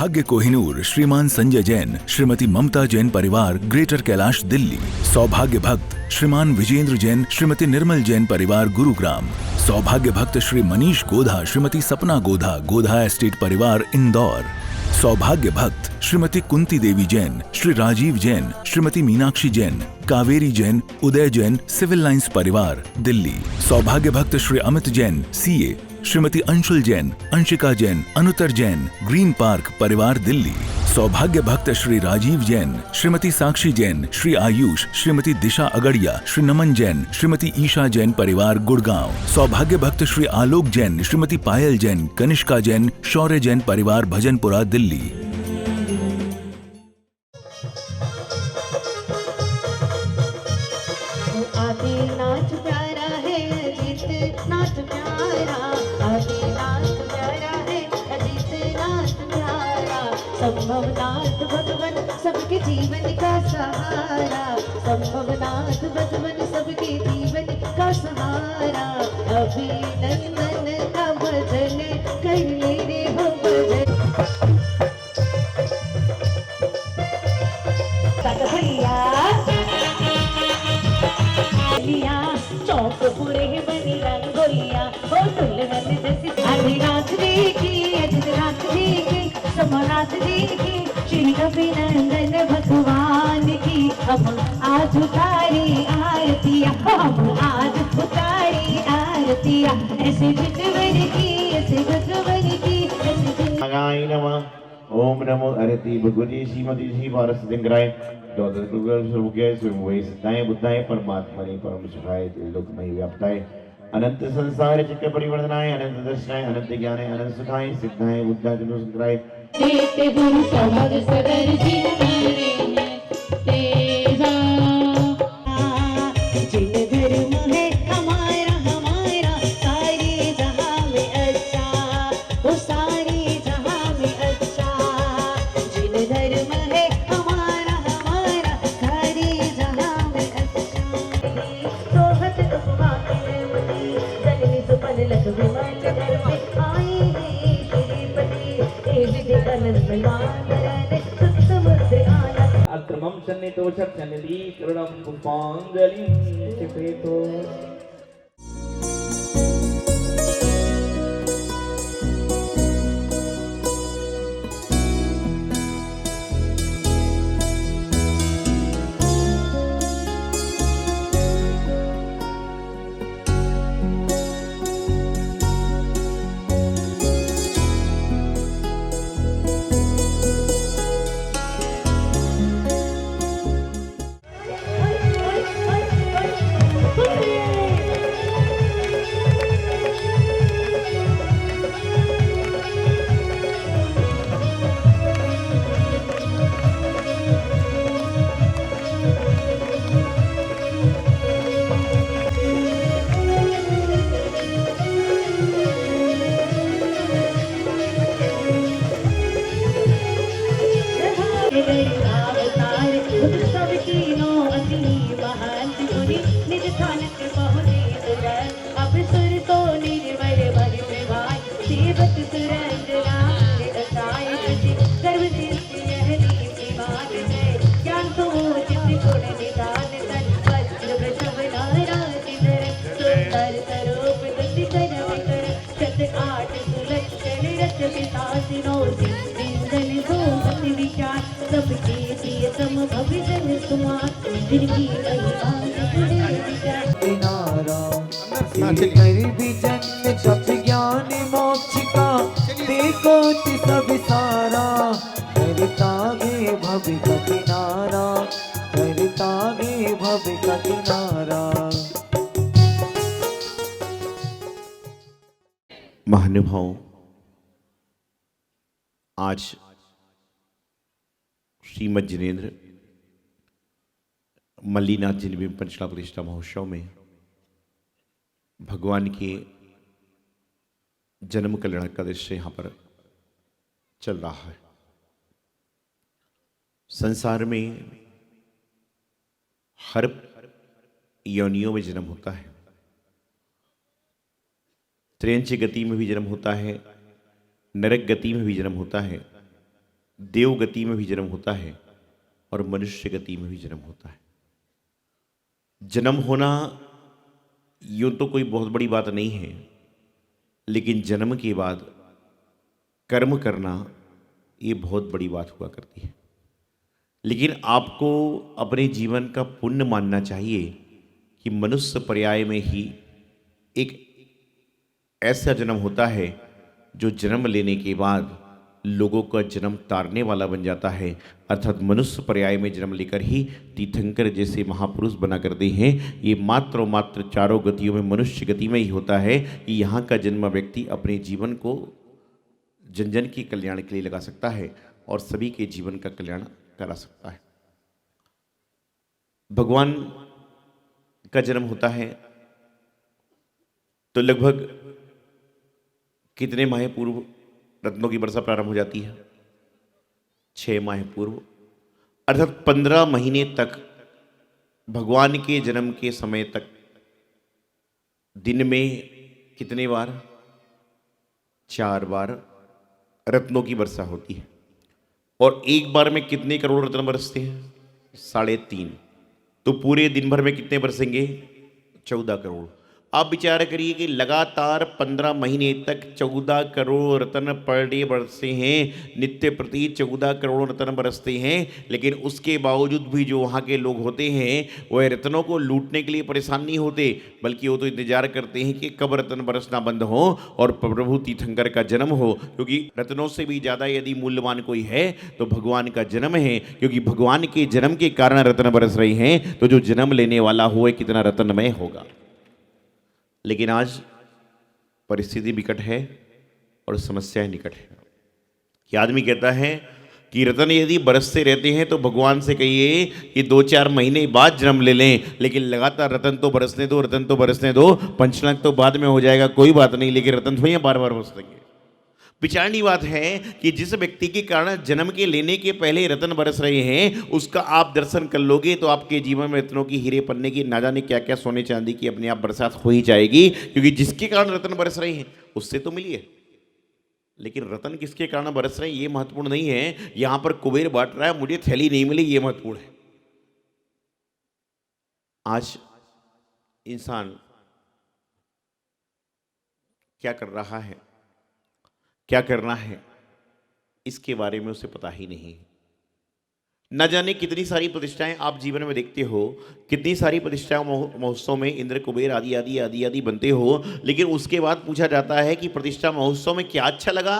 सौभाग्य कोहिनूर श्रीमान संजय जैन श्रीमती ममता जैन परिवार ग्रेटर कैलाश दिल्ली। सौभाग्य भक्त श्रीमान विजेंद्र जैन श्रीमती निर्मल जैन परिवार गुरुग्राम। सौभाग्य भक्त श्री मनीष गोधा श्रीमती सपना गोधा गोधा एस्टेट परिवार इंदौर। सौभाग्य भक्त श्रीमती कुंती देवी जैन श्री राजीव जैन श्रीमती मीनाक्षी जैन कावेरी जैन उदय जैन सिविल लाइंस परिवार दिल्ली। सौभाग्य भक्त Shri Amit Jain CA Shrimati Anshul Jain Anshika Jain Anuttar Jain green park परिवार दिल्ली। सौभाग्य भक्त श्री राजीव जैन श्रीमती साक्षी जैन श्री आयुष श्रीमती दिशा अगड़िया श्री नमन जैन श्रीमती ईशा जैन परिवार गुड़गांव। सौभाग्य भक्त श्री आलोक जैन श्रीमती पायल जैन कनिष्का जैन शौर्य जैन परिवार भजनपुरा दिल्ली। संभवनाथ भगवान सबके जीवन का सहारा, संभवनाथ भगवान सबके जीवन का सहारा। अभिनंदन का भजन कर ले रे हो भजन। भैया चौक पूरे बनी रंगोलिया हो दुल्हन जैसी आधी रात देखी अजद रात देखी समरात देखी श्री अभिनंदन भगवान की। हम आज उतारी आरतिया हम आज उतारी आरतिया ऐसे भगवान की ऐसे भगवान की ऐसे नागाय नमः। ओम नमो हरति भगवती श्रीमती श्री पारस दिंगराय द्वादश गुरुकुल सर्वज्ञ स्वयंभुवे सिद्धाय बुद्धाय परमात्मने परम सुखाय त्रिलोकमय व्याप्ताय अनंत संसार चक्र परिवर्तनाय अनंत दर्शनाय अनंत ज्ञानाय अनंत सुखाय सिद्धाय बुद्धाय संकराय देते गुरु समझ सदर जी तेरा जिन धर्म है हमारा हमारा सारे जहां में अच्छा वो सारे जहां में अच्छा। जिन धर्म है हमारा हमारा सारे जहां में अच्छा। सोहत उपमा के मती जननी सुपन लख विमान घर पे आई है श्रीपति विवेकानंद भगवान सुसमुद्र आनंद। अक्रमं सन्नितो सत्सन्निधि करुणं पुष्पांजलिं क्षिपेतो। सब ज्ञान मोक्ष का देखो सब सारा करतागे भव का किनारा करतागे भव का किनारा। महानुभाव, आज श्रीमद जिनेन्द्र मल्लीनाथ जिन पंचला प्रतिष्ठा महोत्सव में भगवान के जन्म कल्याण का दृश्य यहाँ पर चल रहा है। संसार में हर योनियों में जन्म होता है, त्र्यंच गति में भी जन्म होता है, नरक गति में भी जन्म होता है, देव गति में भी जन्म होता है और मनुष्य गति में भी जन्म होता है। जन्म होना यूं तो कोई बहुत बड़ी बात नहीं है, लेकिन जन्म के बाद कर्म करना ये बहुत बड़ी बात हुआ करती है। लेकिन आपको अपने जीवन का पुण्य मानना चाहिए कि मनुष्य पर्याय में ही एक ऐसा जन्म होता है जो जन्म लेने के बाद लोगों का जन्म तारने वाला बन जाता है, अर्थात मनुष्य पर्याय में जन्म लेकर ही तीर्थंकर जैसे महापुरुष बना करते हैं। ये मात्र और मात्र चारों गतियों में मनुष्य गति में ही होता है कि यहाँ का जन्म व्यक्ति अपने जीवन को जन जन के कल्याण के लिए लगा सकता है और सभी के जीवन का कल्याण करा सकता है। भगवान का जन्म होता है तो लगभग कितने माह पूर्व रत्नों की वर्षा प्रारंभ हो जाती है? 6 माह पूर्व, अर्थात 15 महीने तक भगवान के जन्म के समय तक दिन में कितने बार? 4 बार रत्नों की वर्षा होती है। और एक बार में कितने करोड़ रत्न बरसते हैं? 3.5। तो पूरे दिन भर में कितने बरसेंगे? 14 करोड़। आप विचार करिए कि लगातार 15 महीने तक 14 करोड़ रत्न पर डे बरसते हैं, नित्य प्रति 14 करोड़ रत्न बरसते हैं। लेकिन उसके बावजूद भी जो वहाँ के लोग होते हैं वह रत्नों को लूटने के लिए परेशान नहीं होते, बल्कि वो तो इंतजार करते हैं कि कब रत्न बरसना बंद हो और प्रभु तीर्थंकर का जन्म हो। क्योंकि रत्नों से भी ज़्यादा यदि मूल्यवान कोई है तो भगवान का जन्म है, क्योंकि भगवान के जन्म के कारण रत्न बरस रहे हैं। तो जो जन्म लेने वाला हो कितना रत्नमय होगा। लेकिन आज परिस्थिति विकट है और समस्याएं निकट है कि आदमी कहता है कि रत्न यदि बरसते रहते हैं तो भगवान से कहिए कि 2-4 महीने बाद जन्म ले लें, लेकिन लगातार रत्न तो बरसने दो, रत्न तो बरसने दो, पंचलाख तो बाद में हो जाएगा, कोई बात नहीं, लेकिन रत्न थोड़ी बार बार बरस देंगे। विचारणी बात है कि जिस व्यक्ति के कारण जन्म के लेने के पहले रत्न बरस रहे हैं उसका आप दर्शन कर लोगे तो आपके जीवन में रत्नों की, हीरे पन्ने की, ना जाने क्या क्या सोने चांदी की अपने आप बरसात हो ही जाएगी। क्योंकि जिसके कारण रत्न बरस रहे हैं उससे तो मिलिए, लेकिन रत्न किसके कारण बरस रहे हैं ये महत्वपूर्ण नहीं है। यहां पर कुबेर बांट रहा है, मुझे थैली नहीं मिली, ये महत्वपूर्ण है। आज इंसान क्या कर रहा है, क्या करना है, इसके बारे में उसे पता ही नहीं। न जाने कितनी सारी प्रतिष्ठाएं आप जीवन में देखते हो, कितनी सारी प्रतिष्ठाएं महोत्सव में इंद्र कुबेर आदि आदि आदि आदि बनते हो, लेकिन उसके बाद पूछा जाता है कि प्रतिष्ठा महोत्सव में क्या अच्छा लगा।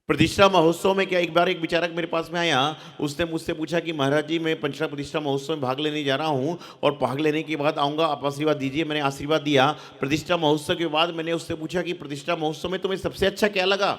प्रतिष्ठा महोत्सव में क्या, एक बार एक विचारक मेरे पास में आया, उसने मुझसे पूछा कि महाराज जी मैं पंचला प्रतिष्ठा महोत्सव में भाग लेने जा रहा हूं और भाग लेने के बाद आऊँगा, आप आशीर्वाद दीजिए। मैंने आशीर्वाद दिया। प्रतिष्ठा महोत्सव के बाद मैंने उससे पूछा कि प्रतिष्ठा महोत्सव में तुम्हें सबसे अच्छा क्या लगा?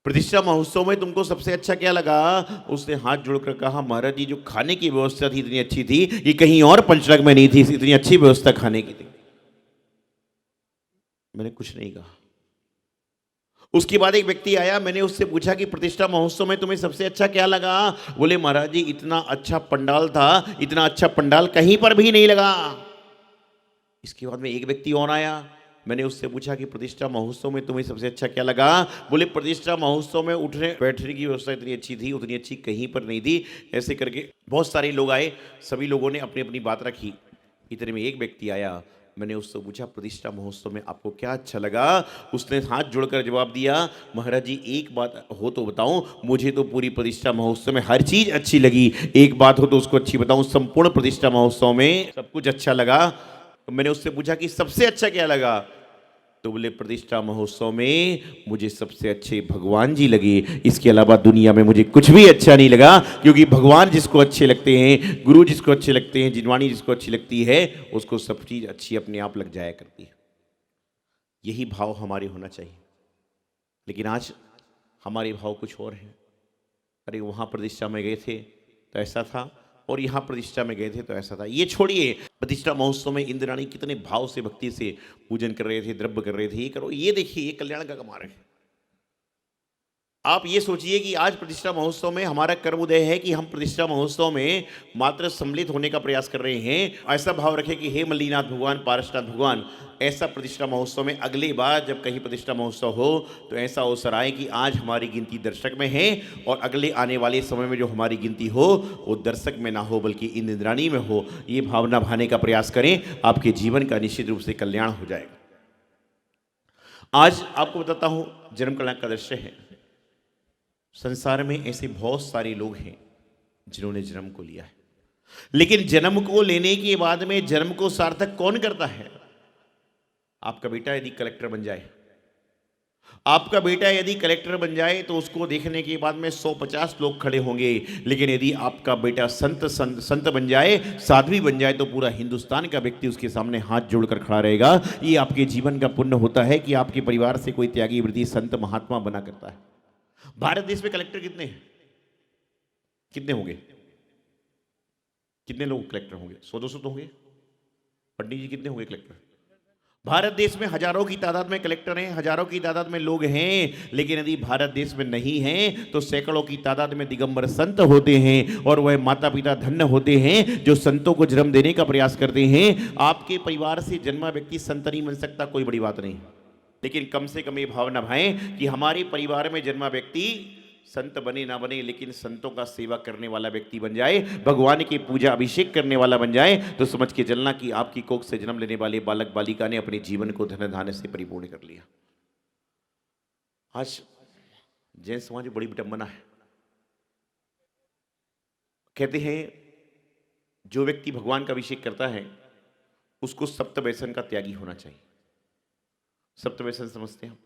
प्रतिष्ठा महोत्सव में तुमको सबसे अच्छा क्या लगा? उसने हाथ जोड़कर कहा महाराज जी जो खाने की व्यवस्था थी इतनी अच्छी थी, ये कहीं और पंचलक में नहीं थी, इतनी अच्छी व्यवस्था खाने की थी। मैंने कुछ नहीं कहा। उसके बाद एक व्यक्ति आया, मैंने उससे पूछा कि प्रतिष्ठा महोत्सव में तुम्हें सबसे अच्छा क्या लगा? बोले महाराज जी इतना अच्छा पंडाल था, इतना अच्छा पंडाल कहीं पर भी नहीं लगा। इसके बाद में एक व्यक्ति और आया, मैंने उससे पूछा कि प्रतिष्ठा महोत्सव में तुम्हें सबसे अच्छा क्या लगा? बोले प्रतिष्ठा महोत्सव में उठने बैठने की व्यवस्था इतनी अच्छी थी, उतनी अच्छी कहीं पर नहीं थी। ऐसे करके बहुत सारे लोग आए, सभी लोगों ने अपनी अपनी बात रखी। इतने में एक व्यक्ति आया, मैंने उससे पूछा प्रतिष्ठा महोत्सव में आपको क्या अच्छा लगा? उसने हाथ जोड़कर जवाब दिया महाराज जी एक बात हो तो बताऊं, मुझे तो पूरी प्रतिष्ठा महोत्सव में हर चीज अच्छी लगी, एक बात हो तो उसको अच्छी बताऊं, संपूर्ण प्रतिष्ठा महोत्सव में सब कुछ अच्छा लगा। तो मैंने उससे पूछा कि सबसे अच्छा क्या लगा? तो बोले प्रतिष्ठा महोत्सव में मुझे सबसे अच्छे भगवान जी लगे, इसके अलावा दुनिया में मुझे कुछ भी अच्छा नहीं लगा। क्योंकि भगवान जिसको अच्छे लगते हैं, गुरु जिसको अच्छे लगते हैं, जिनवाणी जिसको अच्छी लगती है, उसको सब चीज अच्छी अपने आप लग जाया करती है। यही भाव हमारे होना चाहिए। लेकिन आज हमारे भाव कुछ और हैं। अरे वहाँ प्रतिष्ठा में गए थे तो ऐसा था, और यहाँ प्रतिष्ठा में गए थे तो ऐसा था। ये छोड़िए, प्रतिष्ठा महोत्सव में इंद्राणी कितने भाव से भक्ति से पूजन कर रहे थे, द्रव्य कर रहे थे, ये करो, ये देखिए, ये कल्याण का कमा रहे हैं। आप ये सोचिए कि आज प्रतिष्ठा महोत्सव में हमारा कर्म उदय है कि हम प्रतिष्ठा महोत्सव में मात्र सम्मिलित होने का प्रयास कर रहे हैं। ऐसा भाव रखें कि हे मल्लीनाथ भगवान, पारसनाथ भगवान, ऐसा प्रतिष्ठा महोत्सव में अगली बार जब कहीं प्रतिष्ठा महोत्सव हो तो ऐसा अवसर आए कि आज हमारी गिनती दर्शक में है और अगले आने वाले समय में जो हमारी गिनती हो वो दर्शक में ना हो बल्कि इंद्राणी में हो। ये भावना भाने का प्रयास करें, आपके जीवन का निश्चित रूप से कल्याण हो जाएगा। आज आपको बताता हूं जन्म कल्याण का दृश्य है। संसार में ऐसे बहुत सारे लोग हैं जिन्होंने जन्म को लिया है, लेकिन जन्म को लेने के बाद में जन्म को सार्थक कौन करता है? आपका बेटा यदि कलेक्टर बन जाए, आपका बेटा यदि कलेक्टर बन जाए तो उसको देखने के बाद में 150 लोग खड़े होंगे, लेकिन यदि आपका बेटा संत बन जाए, साध्वी बन जाए, तो पूरा हिंदुस्तान का व्यक्ति उसके सामने हाथ जोड़कर खड़ा रहेगा। ये आपके जीवन का पुण्य होता है कि आपके परिवार से कोई त्यागी वृत्ति संत महात्मा बना करता है। भारत देश में कलेक्टर कितने हैं? कितने होंगे? कितने लोग कलेक्टर होंगे? 100-200 तो होंगे। पंडित जी कितने होंगे कलेक्टर? भारत देश में हजारों की तादाद में कलेक्टर हैं, हजारों की तादाद में लोग हैं, लेकिन यदि भारत देश में नहीं हैं तो सैकड़ों की तादाद में दिगंबर संत होते हैं और वह माता पिता धन्य होते हैं जो संतों को जन्म देने का प्रयास करते हैं। आपके परिवार से जन्मा व्यक्ति संत नहीं बन सकता, कोई बड़ी बात नहीं, लेकिन कम से कम ये भावना भाएं कि हमारे परिवार में जन्मा व्यक्ति संत बने ना बने, लेकिन संतों का सेवा करने वाला व्यक्ति बन जाए, भगवान की पूजा अभिषेक करने वाला बन जाए, तो समझ के चलना कि आपकी कोख से जन्म लेने वाले बालक बालिका ने अपने जीवन को धन धान्य से परिपूर्ण कर लिया। आज जैन समाज में बड़ी विडंबना है। कहते हैं जो व्यक्ति भगवान का अभिषेक करता है उसको सप्त व्यसन का त्यागी होना चाहिए। सप्त व्यसन समझते हैं?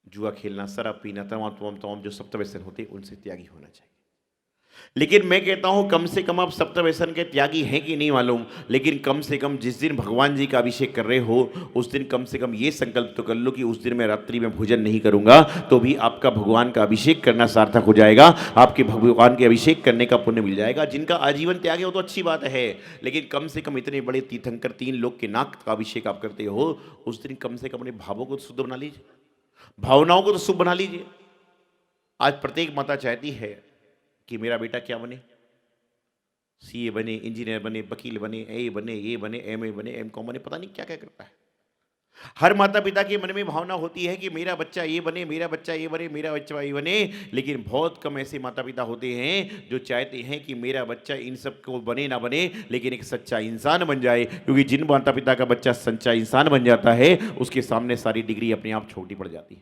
जुआ खेलना, शराब पीना, तमाम जो सप्त व्यसन होते हैं उनसे त्यागी होना चाहिए। लेकिन मैं कहता हूं कम से कम आप सप्त व्यसन के त्यागी हैं कि नहीं मालूम, लेकिन कम से कम जिस दिन भगवान जी का अभिषेक कर रहे हो उस दिन कम से कम ये संकल्प तो कर लो कि उस दिन मैं रात्रि में भोजन नहीं करूंगा, तो भी आपका भगवान का अभिषेक करना सार्थक हो जाएगा, आपके भगवान के अभिषेक करने का पुण्य मिल जाएगा। जिनका आजीवन त्याग है वो तो अच्छी बात है, लेकिन कम से कम इतने बड़े तीर्थंकर 3 लोग के नाक का अभिषेक आप करते हो, उस दिन कम से कम अपने भावों को शुद्ध बना लीजिए, भावनाओं को तो शुभ बना लीजिए। आज प्रत्येक माता चाहती है कि मेरा बेटा क्या बने, सीए बने, इंजीनियर बने, वकील बने, ए बने, ये बने, एमए बने, एमकॉम बने, पता नहीं क्या क्या करता है। हर माता पिता के मन में भावना होती है कि मेरा बच्चा ये बने, मेरा बच्चा ये बने, मेरा बच्चा ये बने, लेकिन बहुत कम ऐसे माता पिता होते हैं जो चाहते हैं कि मेरा बच्चा इन सब को बने ना बने, लेकिन एक सच्चा इंसान बन जाए। क्योंकि जिन माता पिता का बच्चा सच्चा इंसान बन जाता है उसके सामने सारी डिग्री अपने आप छोटी पड़ जाती है।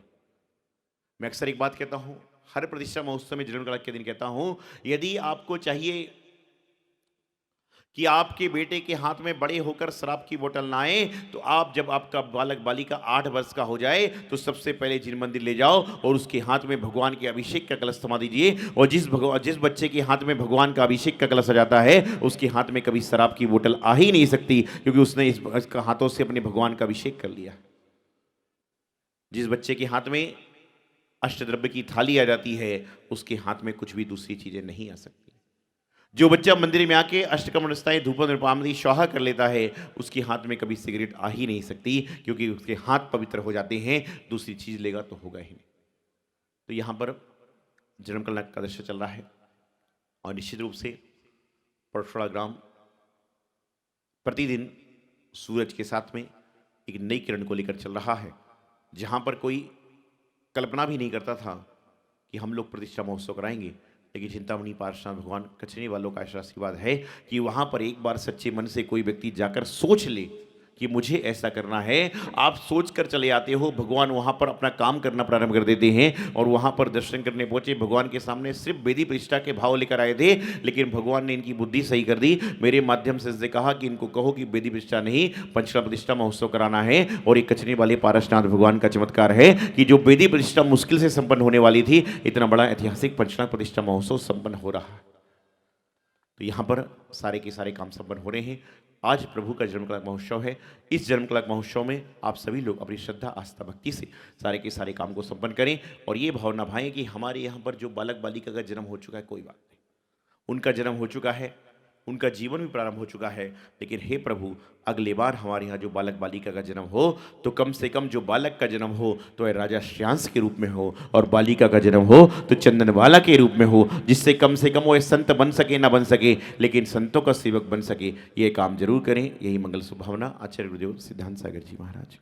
मैं अक्सर एक बात कहता हूं, हर प्रतिष्ठा महोत्सव में जन्म कलश के दिन कहता हूं, यदि आपको चाहिए कि आपके बेटे के हाथ में बड़े होकर शराब की बोतल ना आए, तो आप जब आपका बालक बालिका 8 वर्ष का हो जाए तो सबसे पहले जिन मंदिर ले जाओ और उसके हाथ में भगवान के अभिषेक का कलश थमा दीजिए। और जिस बच्चे के हाथ में भगवान का अभिषेक का कलश आ जाता है उसके हाथ में कभी शराब की बोतल आ ही नहीं सकती, क्योंकि उसने इसका हाथों से अपने भगवान का अभिषेक कर लिया। जिस बच्चे के हाथ में अष्टद्रव्य की थाली आ जाती है उसके हाथ में कुछ भी दूसरी चीजें नहीं आ सकती। जो बच्चा मंदिर में आके अष्टकमणस्थाई धूप नृपामली स्वाहा कर लेता है उसके हाथ में कभी सिगरेट आ ही नहीं सकती, क्योंकि उसके हाथ पवित्र हो जाते हैं, दूसरी चीज लेगा तो होगा ही नहीं। तो यहाँ पर जन्म कल्याण का दृश्य चल रहा है और निश्चित रूप से परसोड़ा ग्राम प्रतिदिन सूरज के साथ में एक नई किरण को लेकर चल रहा है, जहाँ पर कोई कल्पना भी नहीं करता था कि हम लोग प्रतिष्ठा महोत्सव कराएंगे। लेकिन चिंतामणि पार्षद भगवान कचने वालों का ऐसा आशीर्वाद है कि वहाँ पर एक बार सच्चे मन से कोई व्यक्ति जाकर सोच ले कि मुझे ऐसा करना है, आप सोच कर चले आते हो, भगवान वहाँ पर अपना काम करना प्रारंभ कर देते हैं। और वहाँ पर दर्शन करने पहुँचे, भगवान के सामने सिर्फ वेदी प्रतिष्ठा के भाव लेकर आए थे, लेकिन भगवान ने इनकी बुद्धि सही कर दी। मेरे माध्यम से इसने कहा कि इनको कहो कि वेदी प्रतिष्ठा नहीं पंचकला प्रतिष्ठा महोत्सव कराना है। और एक कचने वाले पारसनाथ भगवान का चमत्कार है कि जो वेदी प्रतिष्ठा मुश्किल से संपन्न होने वाली थी, इतना बड़ा ऐतिहासिक पंचकला प्रतिष्ठा महोत्सव संपन्न हो रहा है। तो यहाँ पर सारे के सारे काम संपन्न हो रहे हैं। आज प्रभु का जन्म कलश महोत्सव है। इस जन्म कलश महोत्सव में आप सभी लोग अपनी श्रद्धा आस्था भक्ति से सारे के सारे काम को संपन्न करें और ये भावना भाएं कि हमारे यहाँ पर जो बालक बालिका का जन्म हो चुका है, कोई बात नहीं, उनका जन्म हो चुका है, उनका जीवन भी प्रारंभ हो चुका है, लेकिन हे प्रभु अगले बार हमारे यहाँ जो बालक बालिका का जन्म हो तो कम से कम जो बालक का जन्म हो तो राजा श्यांस के रूप में हो और बालिका का जन्म हो तो चंदनबाला के रूप में हो, जिससे कम से कम वो संत बन सके ना बन सके लेकिन संतों का सेवक बन सके। ये काम जरूर करें। यही मंगल शुभावना आचार्य गुरुदेव सिद्धांत सागर जी महाराज।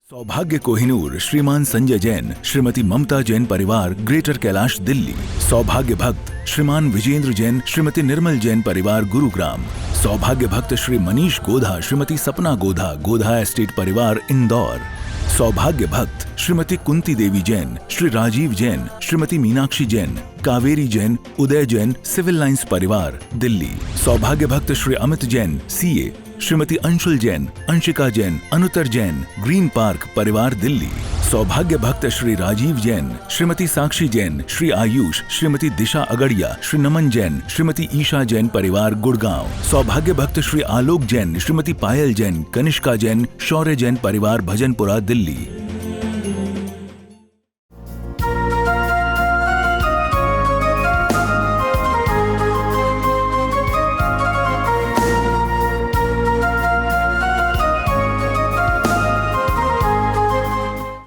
सौभाग्य कोहिनूर श्रीमान संजय जैन श्रीमती ममता जैन परिवार ग्रेटर कैलाश दिल्ली। सौभाग्य भक्त श्रीमान विजेंद्र जैन श्रीमती निर्मल जैन परिवार गुरुग्राम। सौभाग्य भक्त श्री मनीष गोधा श्रीमती सपना गोधा गोधा एस्टेट परिवार इंदौर। सौभाग्य भक्त श्रीमती कुंती देवी जैन श्री राजीव जैन श्रीमती मीनाक्षी जैन कावेरी जैन उदय जैन सिविल लाइंस परिवार दिल्ली। सौभाग्य भक्त Shri Amit Jain CA Shrimati Anshul Jain Anshika Jain Anuttar Jain green park परिवार दिल्ली। सौभाग्य भक्त श्री राजीव जैन श्रीमती साक्षी जैन श्री आयुष श्रीमती दिशा अगड़िया श्री नमन जैन श्रीमती ईशा जैन परिवार गुड़गांव। सौभाग्य भक्त श्री आलोक जैन श्रीमती पायल जैन कनिष्का जैन शौर्य जैन परिवार भजनपुरा दिल्ली।